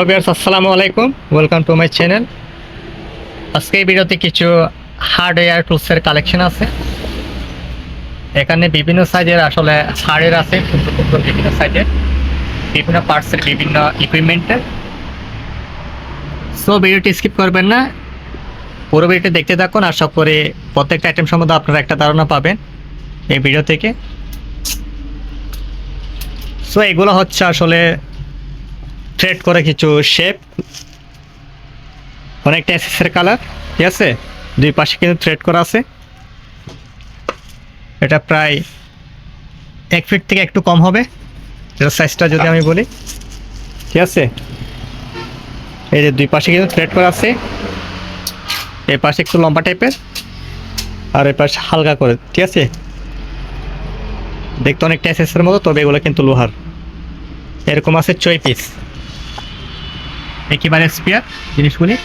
Hello viewers, আসসালামু আলাইকুম। Welcome to my channel. আজকে এই ভিডিওতে কিছু হার্ডওয়্যার টুলসের কালেকশন আছে। এখানে বিভিন্ন সাইজের আসলে হার্ডওয়্যার আছে, ক্ষুদ্র ক্ষুদ্র বিভিন্ন সাইজের, বিভিন্ন পার্টসের, বিভিন্ন ইকুইপমেন্টের। সো ভিডিওটি স্কিপ করবেন না, পুরো ভিডিওটি দেখতে থাকুন। আশা করি প্রত্যেকটা আইটেম সম্বন্ধে আপনারা একটা ধারণা পাবেন এই ভিডিও থেকে। সো এগুলো হচ্ছে আসলে থ্রেড করে কিছু শেপ, অনেকটা এসএসের কালার, ঠিক আছে। দুই পাশে কিন্তু থ্রেড করা আছে। এটা প্রায় 1 ফিট থেকে একটু কম হবে এটার সাইজটা যদি আমি বলি, ঠিক আছে। এই যে দুই পাশে কিন্তু থ্রেড করা আছে, এই পাশে একটু লম্বা টাইপের আর এই পাশে হালকা করে, ঠিক আছে। দেখতে অনেকটা এসএসের মতো, তবে এগুলো কিন্তু লোহার। এরকম আছে 6 পিস, একেবারে স্পেয়ার জিনিসগুলি।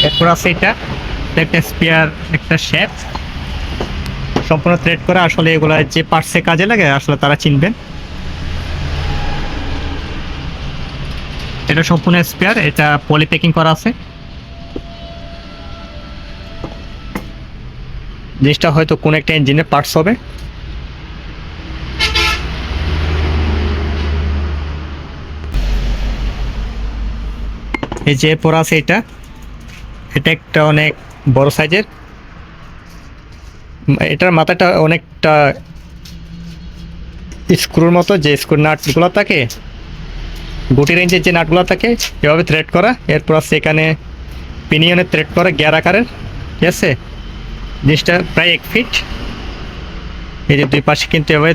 এরপর আছে এটা একটা স্পেয়ার, একটা শেপ, সম্পূর্ণ থ্রেড করা। আসলে এগুলো যে পার্টসে কাজে লাগে আসলে তারা চিনবেন। এটা সম্পূর্ণ স্পেয়ার, এটা পলি প্যাকিং করা আছে। জিনিসটা হয়তো কোন একটা ইঞ্জিনের পার্টস হবে। এই যে পরা আছে এটা, এটা একটা অনেক বড় সাইজের। এটার মাথাটা অনেকটা স্ক্রুর মতো, যে স্ক্রুর নাটগুলো থাকে, গুটি রেঞ্জের যে নাটগুলো থাকে, এভাবে থ্রেড করা। এরপর আছে এখানে পিনিয়নে থ্রেড করা গিয়ার আকারের, ঠিক আছে। জিনিসটা প্রায় 1 ফিট। এই যে দুই পাশে কিন্তু এভাবে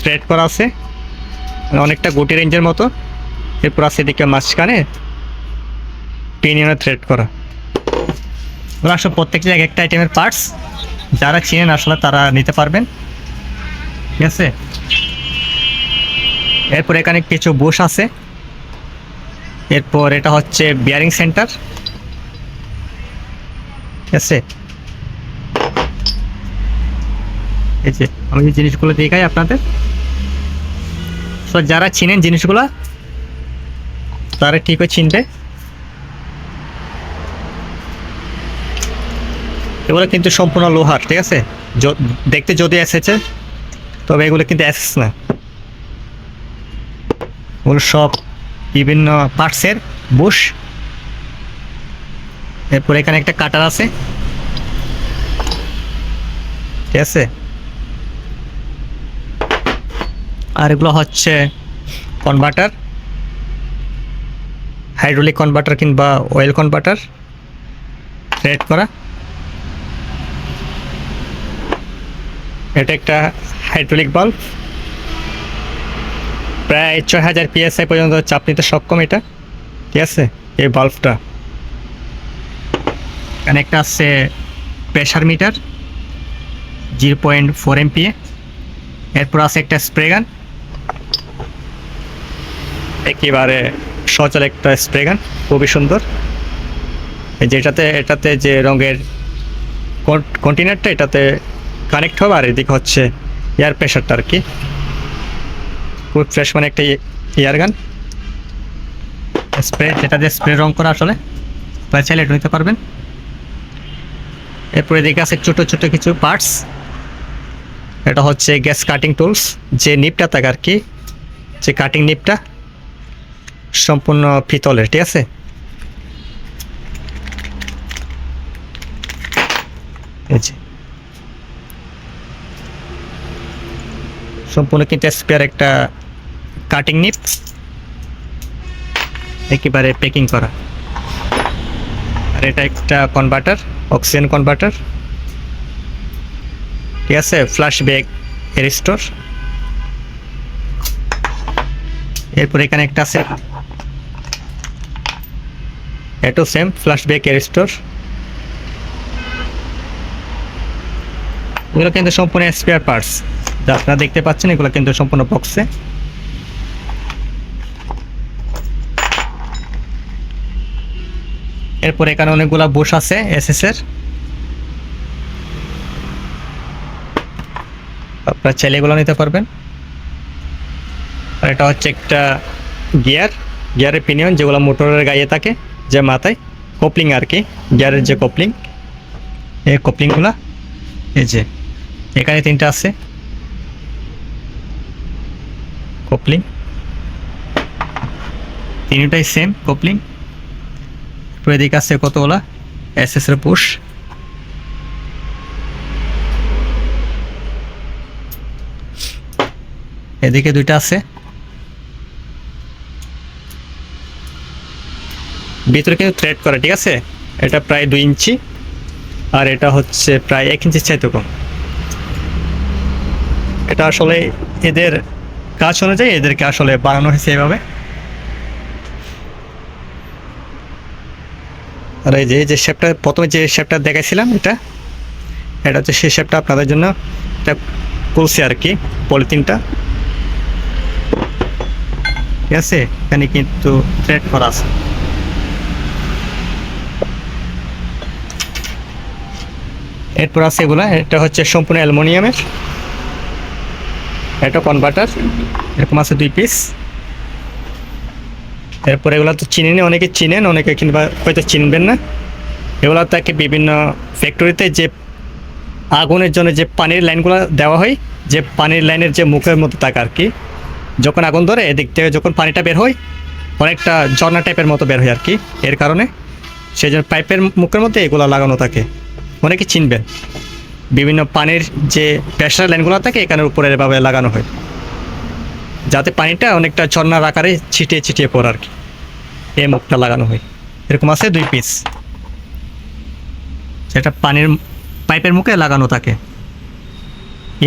থ্রেড করা আছে, অনেকটা গুটি রেঞ্জের মতো। এরপর আছে এদিকে মাঝখানে পিনিয়নে থ্রেড করা। ওরা আসলে প্রত্যেক জায়গায় একটা আইটেমের পার্টস, যারা চিনেন আসলে তারা নিতে পারবেন, ঠিক আছে। এরপর এখানে কিছু বুশ আছে। এরপর এটা হচ্ছে বিয়ারিং সেন্টার, ঠিক আছে। এই যে আমি যে জিনিসগুলো দেখাই আপনাদের, তো যারা চিনেন জিনিসগুলো তারা ঠিকই চিনবে। এগুলো কিন্তু সম্পূর্ণ লোহার, ঠিক আছে। দেখতে যদি এসেছে, তবে এগুলো কিন্তু এসেস না, ওগুলো সব বিভিন্ন পার্টসের বুশ। এরপর এখানে একটা কাটার আছে, ঠিক আছে। আর এগুলো হচ্ছে কনভার্টার, হাইড্রোলিক কনভার্টার কিংবা অয়েল কনভার্টার, থ্রেড করা। এটা একটা হাইড্রোলিক বাল্ব, প্রায় 6000 PSI পর্যন্ত চাপ নিতে সক্ষম এটা, ঠিক আছে, এই বাল্বটা। এখানে একটা আছে প্রেশার মিটার 0.4 MPa। এরপর আছে একটা স্প্রে গান, একেবারে সচল একটা স্প্রে গান, খুবই সুন্দর। এই যে এটাতে যে রঙের কন্টেনারটা, এটাতে কানেক্ট হবে। আর এদিকে হচ্ছে এয়ার প্রেশারটা আর কি, খুব ফ্রেশ, মানে একটা এয়ার গান স্প্রে, যেটা দিয়ে স্প্রে রং করা। আসলে আপনারা চাইলে এটা নিতে পারবেন। এরপরে এদিকে আছে ছোটো ছোটো কিছু পার্টস। এটা হচ্ছে গ্যাস কাটিং টুলস, যে নিপটা থাকে আর কি, যে কাটিং নিপটা সম্পূর্ণ পিতলের, ঠিক আছে। এই যে সম্পূর্ণ কিন্তু স্পেয়ার একটা কাটিং নিপ, একেবারে প্যাকিং করা। আর এটা একটা কনভার্টার, অক্সিজেন কনভার্টার, ঠিক আছে। Flash back restore. এরপর এখানে একটা আছে, এটাও সেম ফ্ল্যাশ ব্যাক রিস্টোর। এগুলো কিন্তু সম্পূর্ণ স্পেয়ার পার্টস, যা আপনারা দেখতে পাচ্ছেন, এগুলো কিন্তু সম্পূর্ণ বক্সে। এরপর এখানে অনেকগুলা বুশ আছে এসএসের, আপনারা চাইলে এগুলো নিতে পারবেন। এটা হচ্ছে একটা গিয়ারের পিনিয়ন, যেগুলো মোটরের গায়ে থাকে, যে মাথায় কপলিং আর কি, গিয়ারের যে কপলিং, এই কপলিংগুলা এই যে এখানে 3টা আছে কপলিং, 3টাই সেম কপলিং। এদিকে আছে কতগুলা এসএস এর পুশ, এদিকে 2টা আছে। ভিতরে কিন্তু থ্রেড করা, ঠিক আছে। এটা প্রায় 2 ইঞ্চি, আর এটা হচ্ছে প্রায় 1 ইঞ্চির চাইতে কম। এটা আসলে এদের কাজ অনুযায়ী এদেরকে আসলে বানানো হয়েছে এভাবে। আর এই যে শেপটা, প্রথমে যে শেপটা দেখাইছিলাম, এটা হচ্ছে সেই শেপটা আপনাদের জন্য এটা খুলছে আর কি, পলিথিনটা, ঠিক আছে। এখানে কিন্তু থ্রেড করা আছে। এরপর আছে এগুলা, এটা হচ্ছে সম্পূর্ণ অ্যালুমিনিয়ামের, এটা কনভার্টার, এরকম আছে 2 পিস। এরপর এগুলো তো অনেকে চিনেন, অনেকে কিংবা হয়তো চিনবেন না। এগুলো তাকে বিভিন্ন ফ্যাক্টরিতে যে আগুনের জন্য যে পানির লাইনগুলো দেওয়া হয়, যে পানির লাইনের যে মুখের মতো থাকে আর কি, যখন আগুন ধরে এদিক থেকে যখন পানিটা বের হয় অনেকটা ঝর্ণা টাইপের মতো বের হয় আর কি, এর কারণে সেই জন্য পাইপের মুখের মধ্যে এগুলো লাগানো থাকে। অনেকে চিনবেন, বিভিন্ন পানির যে প্রেশার লাইনগুলো থাকে এখানের উপরে এভাবে লাগানো হয়, যাতে পানিটা অনেকটা ঝর্ণার আকারে ছিটিয়ে ছিটিয়ে পড়ে আর কি, এই মুখটা লাগানো হয়। এরকম আছে 2 পিস, যেটা পাইপের মুখে লাগানো থাকে,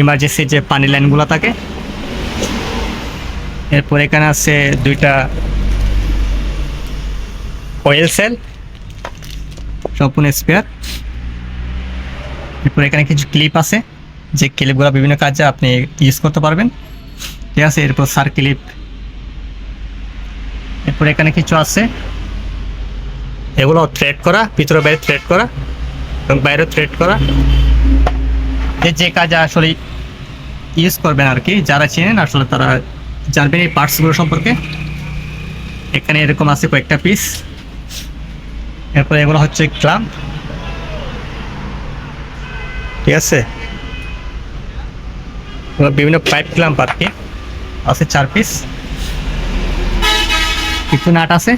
ইমার্জেন্সি যে পানির লাইনগুলো থাকে। এরপর এখানে আছে 2টা অয়েল সেল, সম্পূর্ণ স্পেয়ার। এরপর এখানে কিছু ক্লিপ আছে, যে ক্লিপগুলো বিভিন্ন কাজে আপনি ইউজ করতে পারবেন, ঠিক আছে। এরপর সার ক্লিপ। এরপর এখানে কিছু আছে, এগুলো থ্রেড করা, ভিতরে বাইরে থ্রেড করা এবং বাইরেও থ্রেড করা, যে কাজে আসলে ইউজ করবেন আর কি, যারা চেনেন আসলে তারা জানবেন এই পার্টসগুলো সম্পর্কে। এখানে এরকম আছে কয়েকটা পিস। এরপর এগুলো হচ্ছে ক্লাম্প, ঠিক আছে। বিভিন্ন পাইপ ক্লাম্প আর কি আছে 4 পিস। কিছু নাট আছে,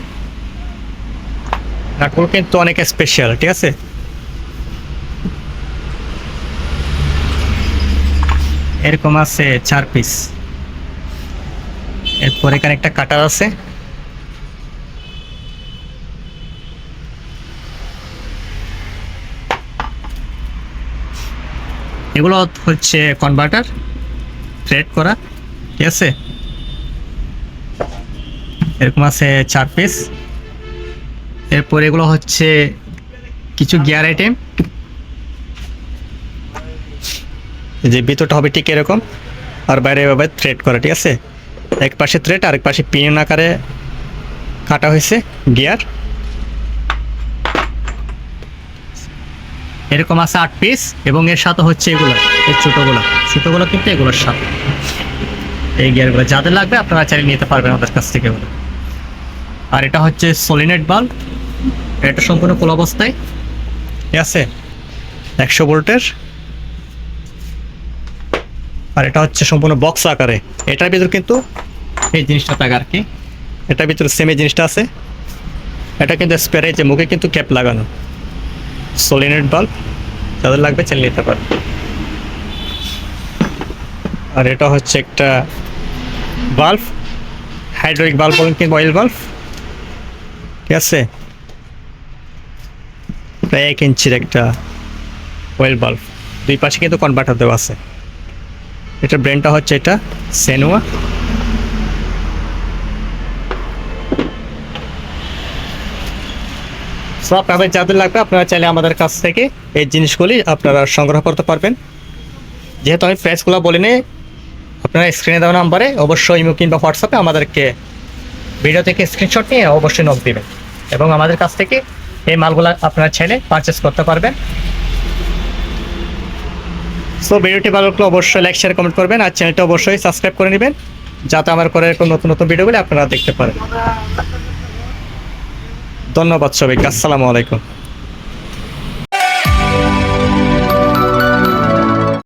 নাটগুলো কিন্তু অনেক স্পেশাল, ঠিক আছে। এরকম আছে 4 পিস। এরপর এখানে একটা কাটার আছে, এগুলো হচ্ছে কনভার্টার, থ্রেড করা, ঠিক আছে। এরকম আছে 4 পিস। এরপর এগুলো হচ্ছে কিছু গিয়ার আইটেম, যে ভিতরটা হবে ঠিক এরকম, আর বাইরে এভাবে থ্রেড করা, ঠিক আছে। এক পাশে থ্রেড, আরেক পাশে পিন আকারে কাটা হয়েছে গিয়ার। এরকম আছে 8 পিস, এবং এর সাথে হচ্ছে এগুলো, এই ছোটোগুলো কিন্তু এগুলোর সাথে এই গিয়ারগুলো যাদের লাগবে আপনারা চালিয়ে নিতে পারবেন আমাদের কাছ থেকে এগুলো। আর এটা হচ্ছে সলিনয়েড বাল্ব, এটা সম্পূর্ণ খোলা অবস্থায়, ঠিক আছে, 100 ভোল্টের। আর এটা হচ্ছে সম্পূর্ণ বক্স আকারে, এটার ভিতর কিন্তু এই জিনিসটা থাকে আর কি, এটার ভিতরে সেম এই জিনিসটা আছে। এটা কিন্তু স্পেয়ারে যে মুখে কিন্তু ক্যাপ লাগানো, সলিনয়েড বাল্ব যাদের লাগবে চালিয়ে নিতে পারে। আর এটা হচ্ছে একটা বাল্ব, হাইড্রোলিক বাল্ব বলেন কিংবা অয়েল বাল্ব, ঠিক আছে। প্রায় 1 ইঞ্চির একটা অয়েল বাল্ব, 2 পাশে কিন্তু কনভার্টার দেওয়া আছে। এটা ব্র্যান্ডটা হচ্ছে এটা সেনোয়া। সো আপনাদের যাদের লাগবে আপনারা চাইলে আমাদের কাছ থেকে এই জিনিসগুলি আপনারা সংগ্রহ করতে পারবেন। যেহেতু আমি প্রাইসগুলো বলে নিই, আপনারা স্ক্রিনে দেওয়া নাম্বারে অবশ্যই ইমো কিংবা হোয়াটসঅ্যাপে আমাদেরকে ভিডিও থেকে স্ক্রিনশট নিয়ে অবশ্যই নক দেবেন, এবং আমাদের কাছ থেকে এই মালগুলো আপনারা চাইলে পারচেস করতে পারবেন। সো ভিডিওটি ভালো লাগলে অবশ্যই লাইক শেয়ার কমেন্ট করবেন, আর চ্যানেলটা অবশ্যই সাবস্ক্রাইব করে নেবেন। যাতে আমার করে এরকম নতুন নতুন ভিডিওগুলি আপনারা দেখতে পারেন। ধন্যবাদ সবাইকে, আসসালামু আলাইকুম।